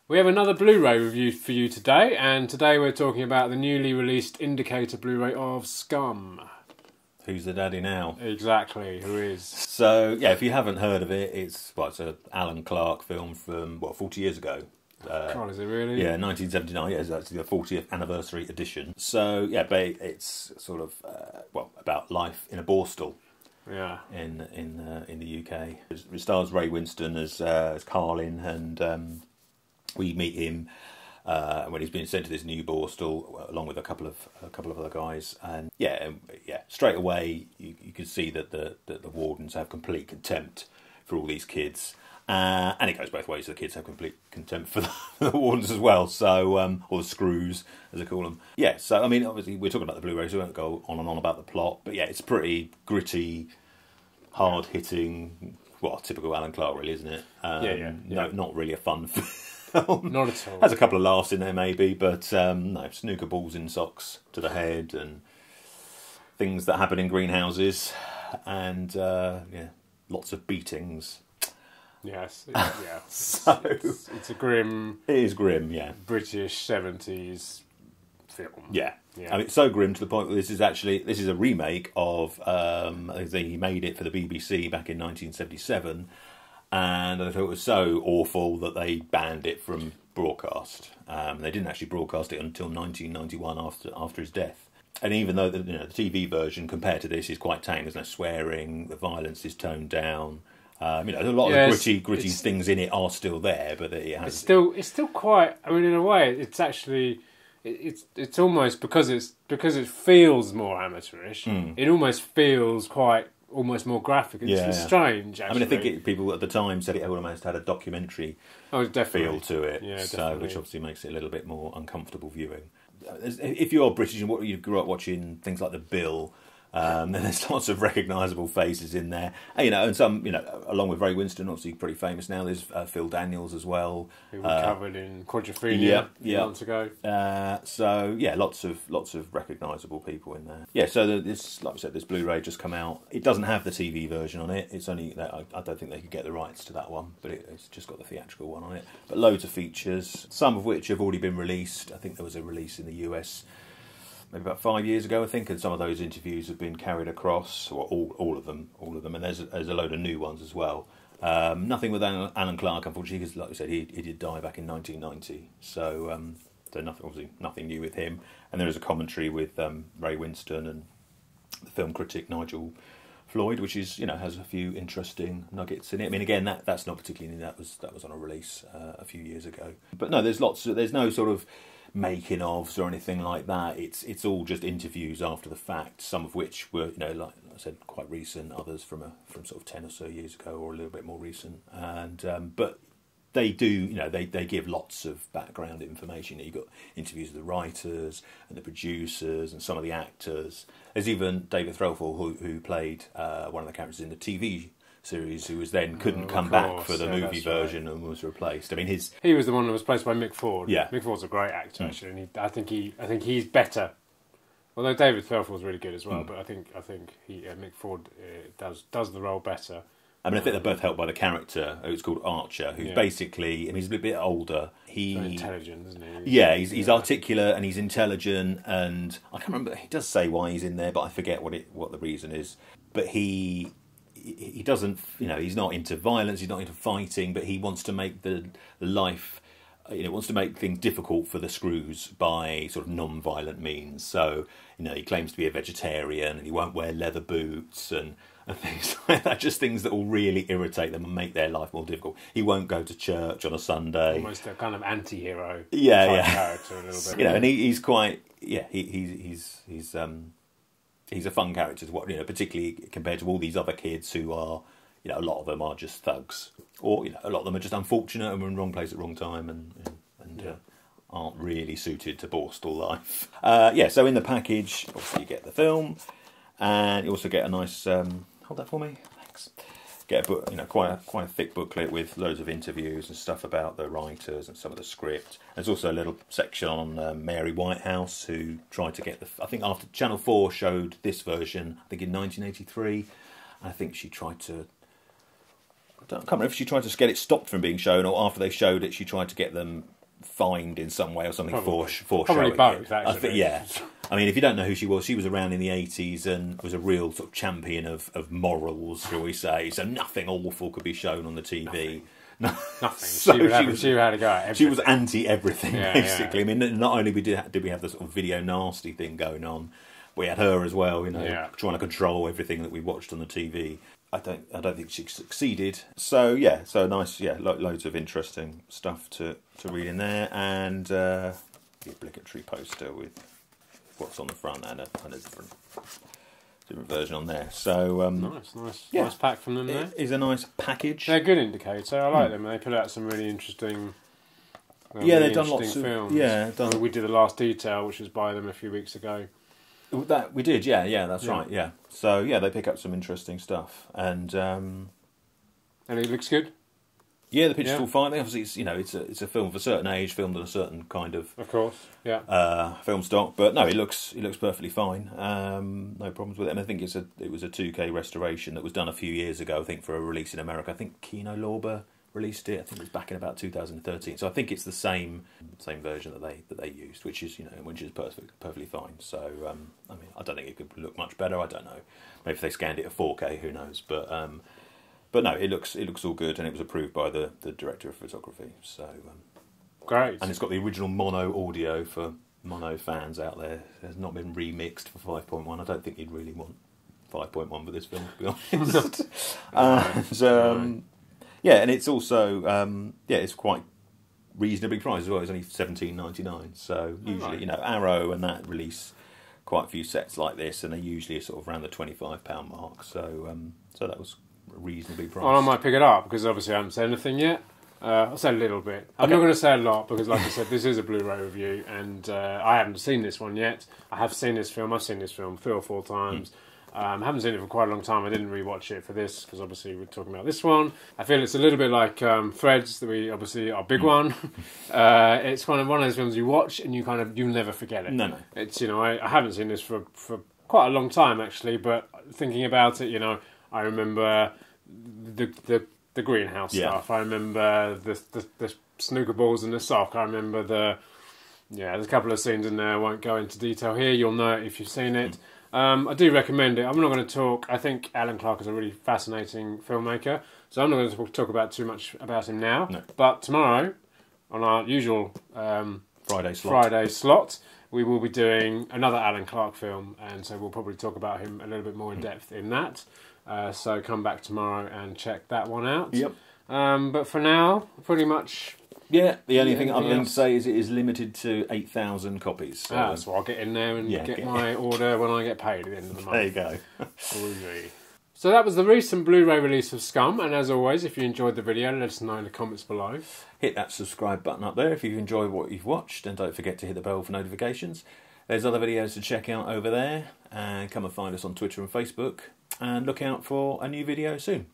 We have another Blu-ray review for you today, and today we're talking about the newly released Indicator Blu-ray of Scum. Who's the daddy now? Exactly, who is? So, yeah, if you haven't heard of it, it's an Alan Clarke film from, 40 years ago. God, is it really? Yeah, 1979, yeah, it's actually the 40th anniversary edition. So, yeah, it's sort of, about life in a borstal. Yeah. In the UK. It stars Ray Winstone as Carlin, and we meet him when he's been sent to this new borstal along with a couple of other guys, and straight away you can see that the wardens have complete contempt for all these kids, and it goes both ways. The kids have complete contempt for the wardens as well. So or the screws, as they call them. Yeah. So I mean, obviously we're talking about the Blu-ray, so we won't go on and on about the plot. But yeah, it's pretty gritty, hard hitting. Well, typical Alan Clarke, really, isn't it? No, not really a fun film. Not at all. Has a couple of laughs in there maybe, but no, snooker balls in socks to the head and things that happen in greenhouses, and lots of beatings. Yes, yeah. So it's a grim. It is grim, yeah. British 70s film. Yeah. I mean, it's so grim to the point that this is a remake of. He made it for the BBC back in 1977. And I thought it was so awful that they banned it from broadcast. They didn't actually broadcast it until 1991 after his death. And even though the TV version compared to this is quite tame, there's no swearing, the violence is toned down. A lot of the gritty things in it are still there, but it's still quite. I mean, in a way, it's actually it's almost because it feels more amateurish. It almost feels almost more graphic. It's strange, actually. I mean, I think people at the time said it almost had a documentary feel to it, which obviously makes it a little bit more uncomfortable viewing. If you're British and you grew up watching things like The Bill, then there's lots of recognisable faces in there. And some, along with Ray Winstone, obviously pretty famous now, there's Phil Daniels as well. Who we covered in Quadrophenia months ago. Lots of recognisable people in there. Yeah, so this Blu-ray just come out. It doesn't have the TV version on it. It's only, I don't think they could get the rights to that one, but it's just got the theatrical one on it. But loads of features, some of which have already been released. I think there was a release in the US maybe about 5 years ago, I think, and some of those interviews have been carried across, or all of them, and there's a load of new ones as well. Nothing with Alan Clarke, unfortunately, because, like I said, he did die back in 1990, so nothing new with him. And there is a commentary with Ray Winstone and the film critic Nigel Floyd, which is has a few interesting nuggets in it. I mean, again, that's not particularly new. That was on a release a few years ago. But no, there's no sort of making ofs or anything like that. It's all just interviews after the fact, some of which were like I said, quite recent, others from sort of 10 or so years ago, or a little bit more recent. And but they do they give lots of background information. You've got interviews with the writers and the producers and some of the actors. There's even David Threlfall who played one of the characters in the TV series, who was then couldn't come back for the movie version, right, and was replaced. I mean, he was the one that was placed by Mick Ford. Yeah, Mick Ford's a great actor actually, and I think he's better. Although David Threlfall's really good as well, but I think Mick Ford does the role better. I mean, I think they're both helped by the character who's called Archer, who's basically, and he's a little bit older. He's intelligent, isn't he? Yeah, he's articulate and he's intelligent, and I can't remember. He does say why he's in there, but I forget what the reason is. But he doesn't, he's not into violence, he's not into fighting, but he wants to make the life, wants to make things difficult for the screws by sort of non-violent means. So, he claims to be a vegetarian and he won't wear leather boots and things like that, just things that will really irritate them and make their life more difficult. He won't go to church on a Sunday. Almost a kind of anti-hero type character a little bit. And he's quite, he's a fun character to watch, particularly compared to all these other kids who are, a lot of them are just thugs, or a lot of them are just unfortunate and were in the wrong place at the wrong time and aren't really suited to borstal life. So in the package, obviously you get the film, and you also get a nice hold that for me, thanks. Get a book, quite a thick booklet with loads of interviews and stuff about the writers and some of the script. There's also a little section on Mary Whitehouse, who tried to get I think after Channel 4 showed this version, I think in 1983, I think she tried to, I can't remember if she tried to get it stopped from being shown, or after they showed it, she tried to get them fined in some way or something for showing probably both, it. actually. I think, yeah. I mean, if you don't know who she was around in the 80s and was a real sort of champion of morals, shall we say. So nothing awful could be shown on the TV. Nothing. So she had to go at everything. She was anti-everything, basically. Yeah. I mean, not only did we have the sort of video nasty thing going on, we had her as well, trying to control everything that we watched on the TV. I don't think she succeeded. So nice, loads of interesting stuff to read in there, and the obligatory poster with what's on the front and a different version on there. So nice pack from them there. It is a nice package. They're a good indicator. I like them. They put out some really interesting. They've done lots of films. We did The Last Detail, which was by them a few weeks ago. That we did, that's right, yeah. So they pick up some interesting stuff, and it looks good. Yeah, the picture's all fine. Obviously, it's a film of a certain age, filmed on a certain kind of course, film stock. But no, it looks perfectly fine. No problems with it. And I think it was a 2K restoration that was done a few years ago. I think for a release in America. I think Kino Lorber released it. I think it was back in about 2013. So I think it's the same version that they used, which is perfectly fine. So I mean, I don't think it could look much better. I don't know. Maybe if they scanned it at 4K, who knows? But no, it looks all good, and it was approved by the director of photography. So great, and it's got the original mono audio for mono fans out there. It has not been remixed for 5.1. I don't think you'd really want 5.1 for this film, to be honest. And it's also it's quite reasonably priced as well. It's only $17.99. So usually, Arrow and that release quite a few sets like this, and they're usually sort of around the £25 mark. So that was reasonably priced. Well, I might pick it up because obviously I haven't said anything yet. I'll say a little bit. I'm not going to say a lot because, like I said, this is a Blu-ray review, and I haven't seen this one yet. I have seen this film. I've seen this film 3 or 4 times. I haven't seen it for quite a long time. I didn't rewatch it for this because obviously we're talking about this one. I feel it's a little bit like Threads, that we obviously our big one. It's one of those films you watch and you'll never forget it. No. It's I haven't seen this for quite a long time actually, but thinking about it, I remember the greenhouse stuff. I remember the snooker balls in the sock. I remember there's a couple of scenes in there. I won't go into detail here. You'll know it if you've seen it. I do recommend it. I'm not going to talk. I think Alan Clarke is a really fascinating filmmaker, so I'm not going to talk about too much about him now. No. But tomorrow, on our usual Friday slot, we will be doing another Alan Clarke film, and so we'll probably talk about him a little bit more in depth in that. So come back tomorrow and check that one out. Yep. But for now, pretty much. Yeah, the only thing I'm going to say is it is limited to 8,000 copies. So, so I'll get in there and get my order when I get paid at the end of the month. There you go. So that was the recent Blu-ray release of Scum, and as always, if you enjoyed the video, let us know in the comments below. Hit that subscribe button up there if you've enjoyed what you've watched, and don't forget to hit the bell for notifications. There's other videos to check out over there, and come and find us on Twitter and Facebook, and look out for a new video soon.